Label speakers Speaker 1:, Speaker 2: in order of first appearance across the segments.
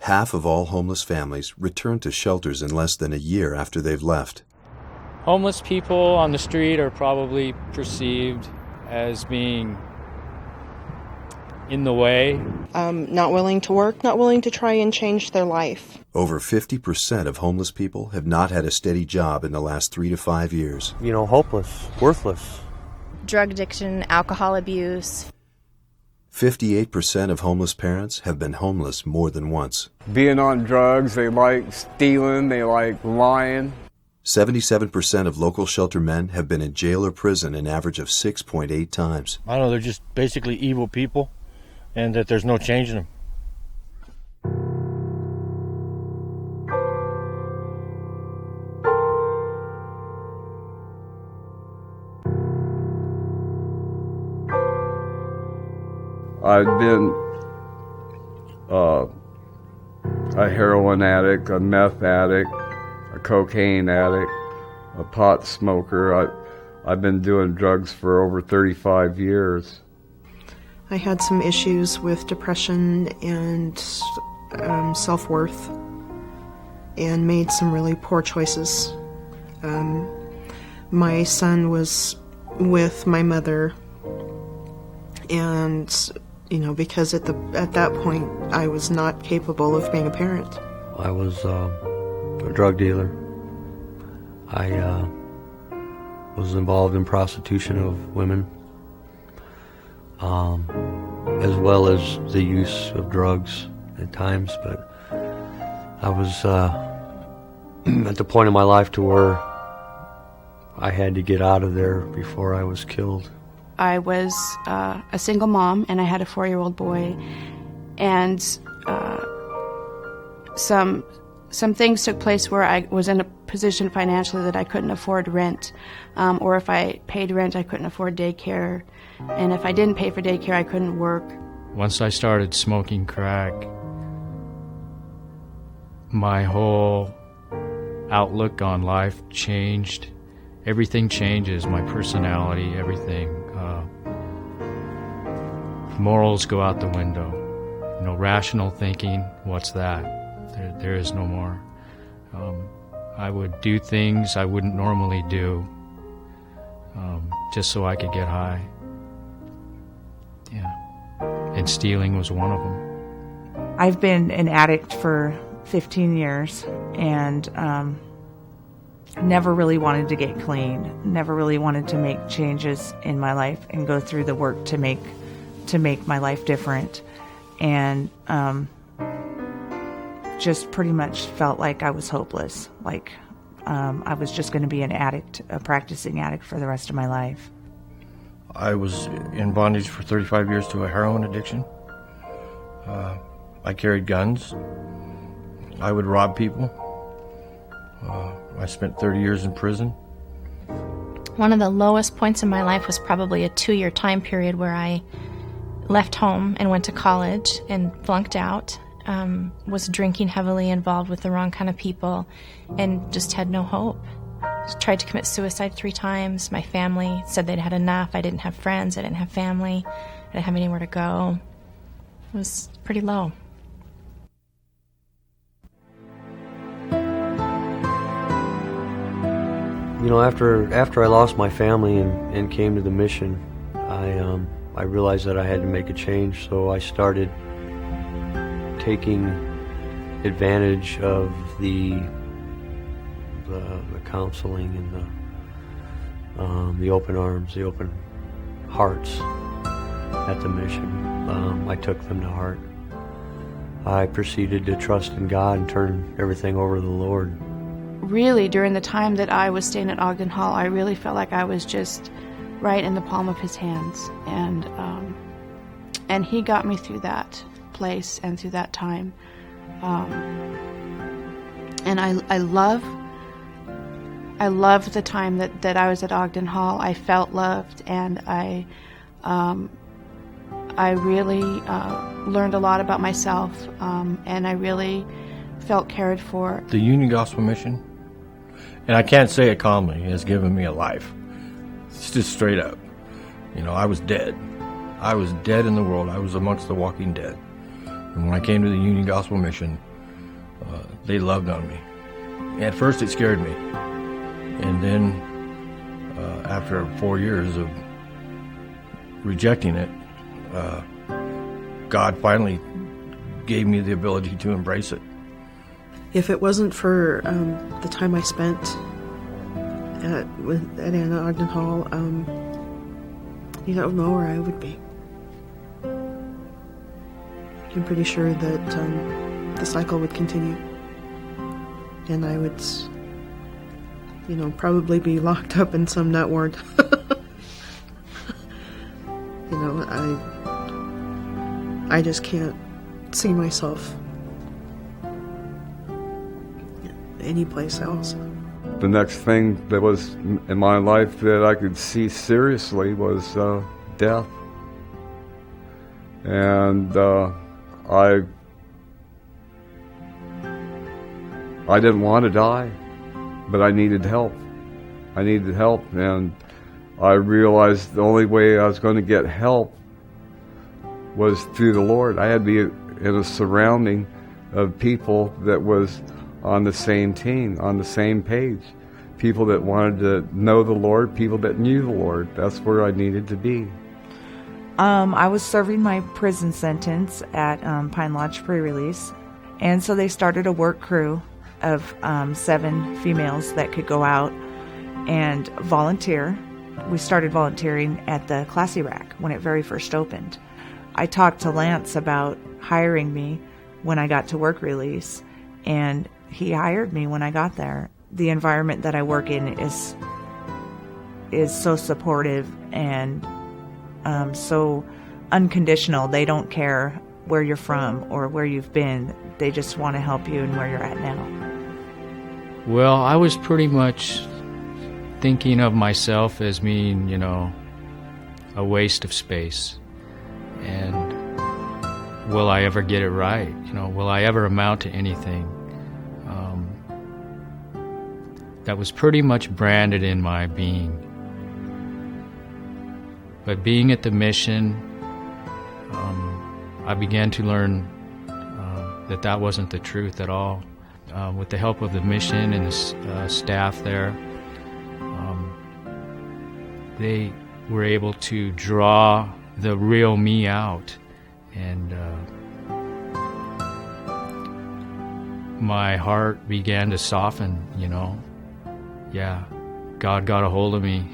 Speaker 1: half of all homeless families return to shelters in less than a year after they've left.
Speaker 2: Homeless people on the street are probably perceived as being in the way.
Speaker 3: Not willing to work, not willing to try and change their life.
Speaker 1: Over 50% of homeless people have not had a steady job in the last 3 to 5 years.
Speaker 4: Hopeless, worthless.
Speaker 5: Drug addiction, alcohol abuse.
Speaker 1: 58% of homeless parents have been homeless more than once.
Speaker 6: Being on drugs, they like stealing, they like lying.
Speaker 1: 77% of local shelter men have been in jail or prison an average of 6.8 times.
Speaker 4: I don't know, they're just basically evil people, and that there's no change in them.
Speaker 6: I've been a heroin addict, a meth addict, a cocaine addict, a pot smoker. I've been doing drugs for over 35 years.
Speaker 3: I had some issues with depression and self-worth and made some really poor choices. My son was with my mother, and because at that point I was not capable of being a parent.
Speaker 4: I was a drug dealer. I was involved in prostitution of women, as well as the use of drugs at times, but I was at the point in my life to where I had to get out of there before I was killed.
Speaker 7: I was a single mom, and I had a 4-year-old boy, and some things took place where I was in a position financially that I couldn't afford rent, or if I paid rent, I couldn't afford daycare, and if I didn't pay for daycare, I couldn't work.
Speaker 2: Once I started smoking crack, my whole outlook on life changed. Everything changes, my personality, everything. Morals go out the window. Rational thinking, what's that? There is no more. I would do things I wouldn't normally do, just so I could get high. Yeah. And stealing was one of them.
Speaker 8: I've been an addict for 15 years and never really wanted to get clean, never really wanted to make changes in my life and go through the work to make my life different, and just pretty much felt like I was hopeless, like I was just going to be an addict, a practicing addict for the rest of my life.
Speaker 4: I was in bondage for 35 years to a heroin addiction. I carried guns. I would rob people. I spent 30 years in prison.
Speaker 5: One of the lowest points in my life was probably a 2-year time period where I left home and went to college and flunked out, was drinking heavily, involved with the wrong kind of people, and just had no hope. Tried to commit suicide 3 times. My family said they'd had enough. I didn't have friends. I didn't have family. I didn't have anywhere to go. It was pretty low.
Speaker 4: After I lost my family and came to the mission, I realized that I had to make a change, so I started taking advantage of the counseling and the open arms, the open hearts at the mission. I took them to heart. I proceeded to trust in God and turn everything over to the Lord.
Speaker 7: Really, during the time that I was staying at Ogden Hall, I really felt like I was just right in the palm of His hands, and He got me through that place and through that time. And I love the time that I was at Ogden Hall. I felt loved, and I really learned a lot about myself, and I really felt cared for.
Speaker 4: The Union Gospel Mission, and I can't say it calmly, has given me a life. It's just straight up. I was dead. I was dead in the world. I was amongst the walking dead. And when I came to the Union Gospel Mission,
Speaker 9: they loved on me. At first it scared me. And then after 4 years of rejecting it, God finally gave me the ability to embrace it.
Speaker 3: If it wasn't for the time I spent at Anna Ogden Hall, you don't know where I would be. I'm pretty sure that the cycle would continue, and I would, probably be locked up in some nut ward. I just can't see myself anyplace else.
Speaker 6: The next thing that was in my life that I could see seriously was death. And I didn't want to die, but I needed help. And I realized the only way I was going to get help was through the Lord. I had to be in a surrounding of people that was on the same team, on the same page. People that wanted to know the Lord, people that knew the Lord. That's where I needed to be.
Speaker 8: I was serving my prison sentence at Pine Lodge pre-release, and so they started a work crew of 7 females that could go out and volunteer. We started volunteering at the Classy Rack when it very first opened. I talked to Lance about hiring me when I got to work release, and he hired me when I got there. The environment that I work in is so supportive and so unconditional. They don't care where you're from or where you've been. They just want to help you and where you're at now.
Speaker 2: Well, I was pretty much thinking of myself as being, a waste of space. And will I ever get it right? Will I ever amount to anything? That was pretty much branded in my being. But being at the mission, I began to learn that wasn't the truth at all. With the help of the mission and the staff there, they were able to draw the real me out, and my heart began to soften. Yeah, God got a hold of me,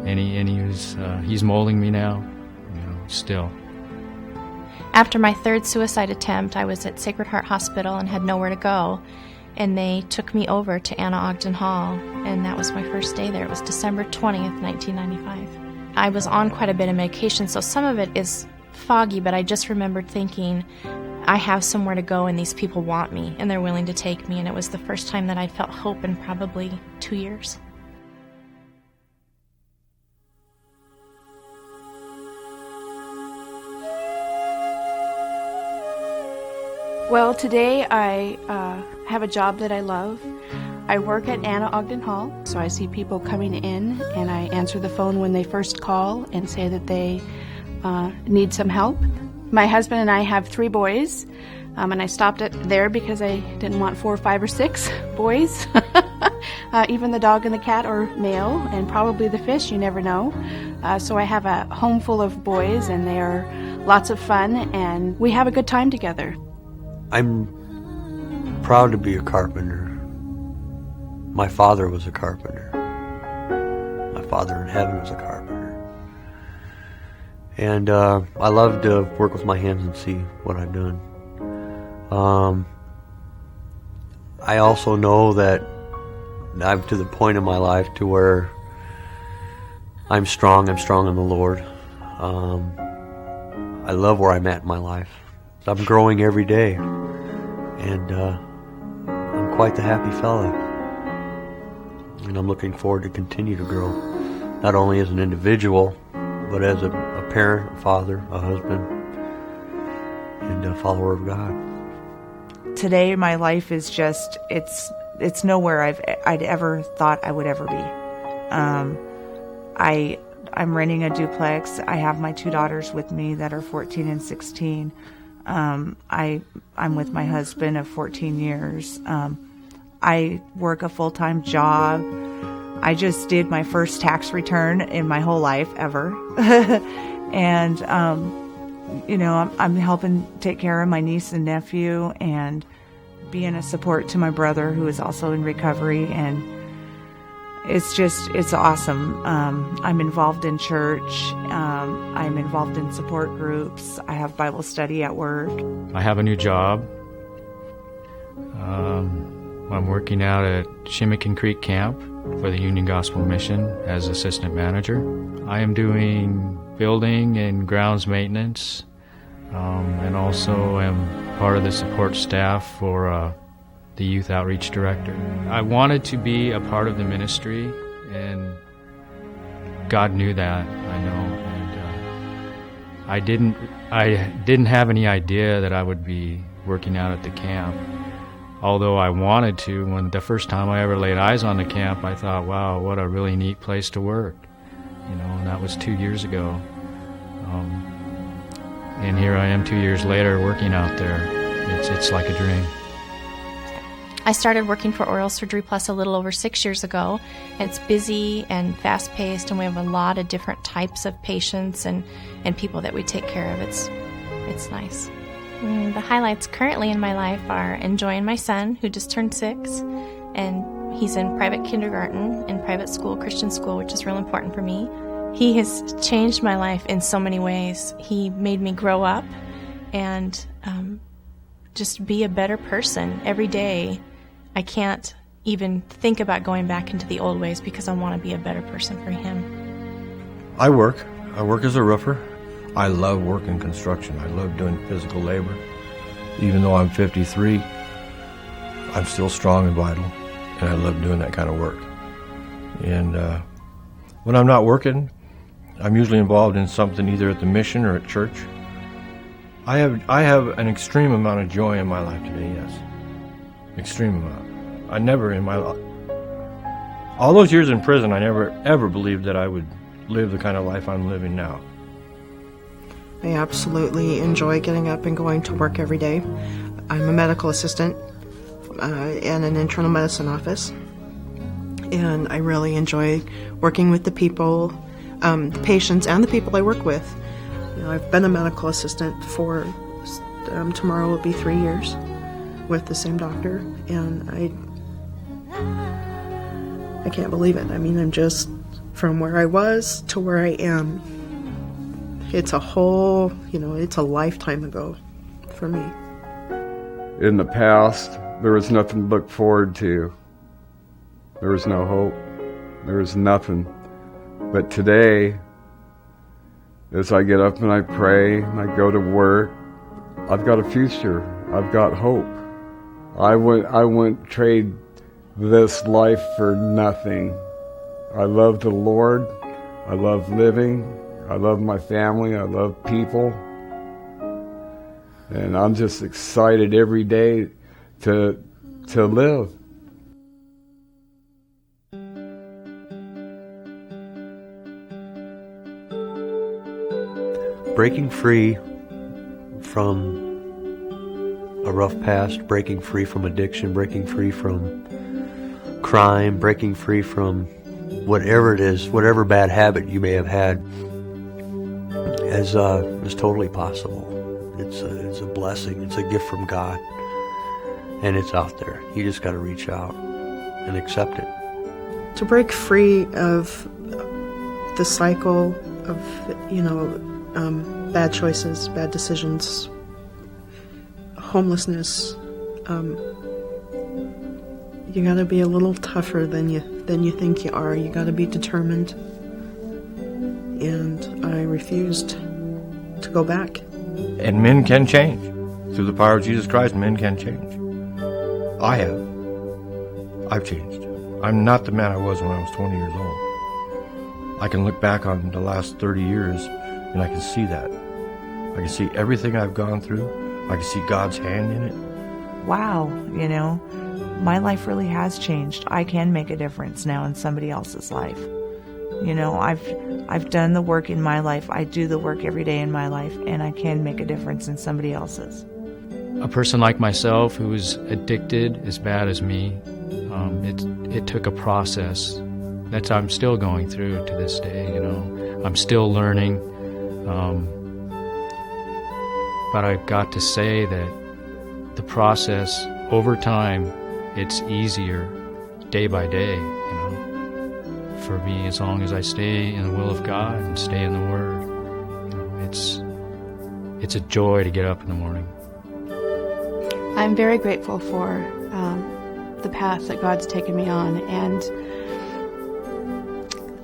Speaker 2: and he's molding me now, still.
Speaker 5: After my 3rd suicide attempt, I was at Sacred Heart Hospital and had nowhere to go, and they took me over to Anna Ogden Hall, and that was my first day there. It was December 20th, 1995. I was on quite a bit of medication, so some of it is foggy, but I just remembered thinking, I have somewhere to go and these people want me and they're willing to take me, and it was the first time that I felt hope in probably 2 years.
Speaker 7: Well, today I have a job that I love. I work at Anna Ogden Hall, so I see people coming in and I answer the phone when they first call and say that they need some help. My husband and I have 3 boys, and I stopped it there because I didn't want 4, 5, or 6 boys. Even the dog and the cat are male, and probably the fish, you never know. So I have a home full of boys, and they are lots of fun, and we have a good time together.
Speaker 4: I'm proud to be a carpenter. My father was a carpenter. My Father in heaven was a carpenter. And I love to work with my hands and see what I've done. I also know that I'm to the point in my life to where I'm strong in the Lord. I love where I'm at in my life. I'm growing every day, and I'm quite the happy fella. And I'm looking forward to continue to grow, not only as an individual, but as a parent, a father, a husband, and a follower of God.
Speaker 8: Today, my life is just, it's nowhere I'd ever thought I would ever be. I'm renting a duplex. I have my 2 daughters with me that are 14 and 16. I'm with my husband of 14 years. I work a full-time job. I just did my first tax return in my whole life ever. And, I'm helping take care of my niece and nephew and being a support to my brother who is also in recovery. And it's awesome. I'm involved in church. I'm involved in support groups. I have Bible study at work.
Speaker 2: I have a new job. I'm working out at Shimmikin Creek Camp for the Union Gospel Mission as assistant manager. I am doing building and grounds maintenance, and also am part of the support staff for the youth outreach director. I wanted to be a part of the ministry, and God knew that, I know. And I didn't have any idea that I would be working out at the camp. Although I wanted to, when the first time I ever laid eyes on the camp, I thought, wow, what a really neat place to work. And that was 2 years ago. And here I am 2 years later working out there. It's like a dream.
Speaker 5: I started working for Oral Surgery Plus a little over 6 years ago. It's busy and fast-paced, and we have a lot of different types of patients and people that we take care of. It's nice. The highlights currently in my life are enjoying my son, who just turned 6, and he's in private kindergarten, in private school, Christian school, which is real important for me. He has changed my life in so many ways. He made me grow up and just be a better person every day. I can't even think about going back into the old ways because I want to be a better person for him.
Speaker 9: I work as a roofer. I love working construction. I love doing physical labor. Even though I'm 53, I'm still strong and vital, and I love doing that kind of work. And when I'm not working, I'm usually involved in something either at the mission or at church. I have an extreme amount of joy in my life today, yes. Extreme amount. I never in my life, all those years in prison, I never ever believed that I would live the kind of life I'm living now.
Speaker 3: I absolutely enjoy getting up and going to work every day. I'm a medical assistant in an internal medicine office, and I really enjoy working with the people, the patients, and the people I work with. I've been a medical assistant for, tomorrow will be 3 years with the same doctor, and I can't believe it. I mean, I'm just from where I was to where I am. It's a whole, it's a lifetime ago for me.
Speaker 6: In the past, there was nothing to look forward to. There was no hope. There was nothing. But today, as I get up and I pray and I go to work, I've got a future. I've got hope. I wouldn't trade this life for nothing. I love the Lord. I love living. I love my family. I love people. And I'm just excited every day to live.
Speaker 4: Breaking free from a rough past, breaking free from addiction, breaking free from crime, breaking free from whatever it is, whatever bad habit you may have had, is totally possible. It's a blessing. It's a gift from God, and it's out there. You just got to reach out and accept it.
Speaker 3: To break free of the cycle of bad choices, bad decisions, homelessness, you got to be a little tougher than you think you are. You got to be determined. And I refused to go back.
Speaker 9: And men can change. Through the power of Jesus Christ, men can change. I have. I've changed. I'm not the man I was when I was 20 years old. I can look back on the last 30 years and I can see that. I can see everything I've gone through. I can see God's hand in it.
Speaker 8: Wow, my life really has changed. I can make a difference now in somebody else's life. You know, I've done the work in my life. I do the work every day in my life, and I can make a difference in somebody else's.
Speaker 2: A person like myself who is addicted as bad as me, it took a process that I'm still going through to this day. You know, I'm still learning, but I've got to say that the process over time, it's easier day by day. You know, for me, as long as I stay in the will of God and stay in the Word, you know, it's a joy to get up in the morning.
Speaker 7: I'm very grateful for the path that God's taken me on, and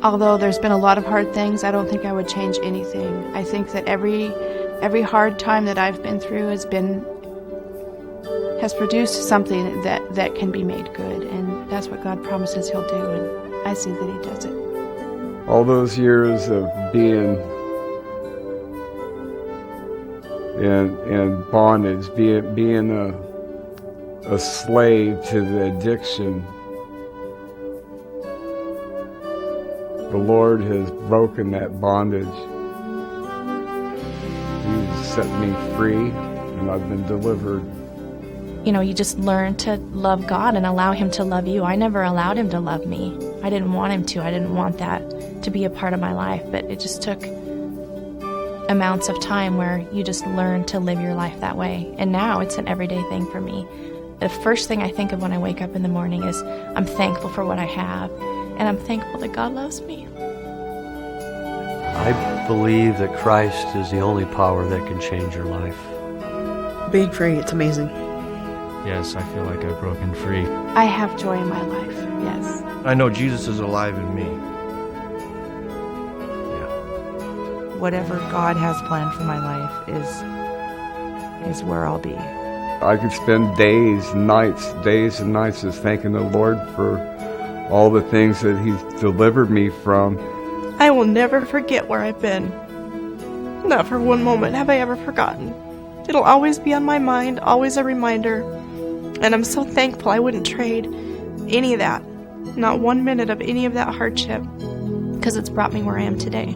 Speaker 7: although there's been a lot of hard things, I don't think I would change anything. I think that every hard time that I've been through has produced something that can be made good, and that's what God promises He'll do, and I see that He does it.
Speaker 6: All those years of being in bondage, being a slave to the addiction, the Lord has broken that bondage. He's set me free, and I've been delivered.
Speaker 5: You know, you just learn to love God and allow Him to love you. I never allowed Him to love me. I didn't want Him to. I didn't want that to be a part of my life, but it just took amounts of time where you just learn to live your life that way. And now it's an everyday thing for me. The first thing I think of when I wake up in the morning is I'm thankful for what I have, and I'm thankful that God loves me.
Speaker 4: I believe that Christ is the only power that can change your life.
Speaker 3: Being free, it's amazing.
Speaker 2: Yes, I feel like I've broken free.
Speaker 7: I have joy in my life, yes.
Speaker 9: I know Jesus is alive in me.
Speaker 8: Whatever God has planned for my life is where I'll be.
Speaker 6: I could spend days and nights just thanking the Lord for all the things that He's delivered me from.
Speaker 3: I will never forget where I've been. Not for one moment have I ever forgotten. It'll always be on my mind, always a reminder. And I'm so thankful I wouldn't trade any of that, not 1 minute of any of that hardship, because it's brought me where I am today.